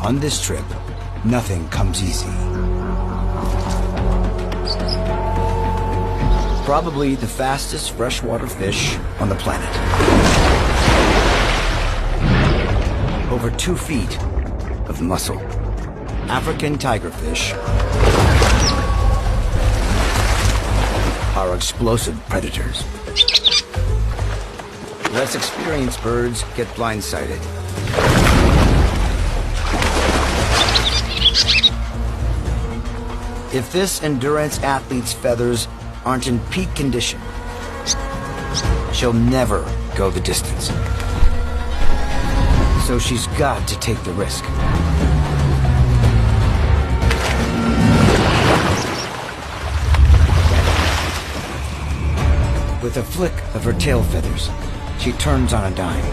On this trip, nothing comes easy. Probably the fastest freshwater fish on the planet. Over 2 feet of muscle. African tigerfish are explosive predators. Less experienced birds get blindsided. If this endurance athlete's feathers aren't in peak condition, she'll never go the distance. So she's got to take the risk. With a flick of her tail feathers, she turns on a dime.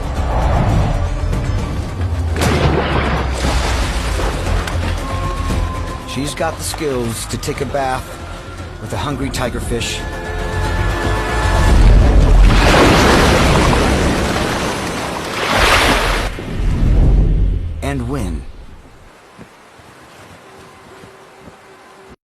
She's got the skills to take a bath with a hungry tigerfish and win.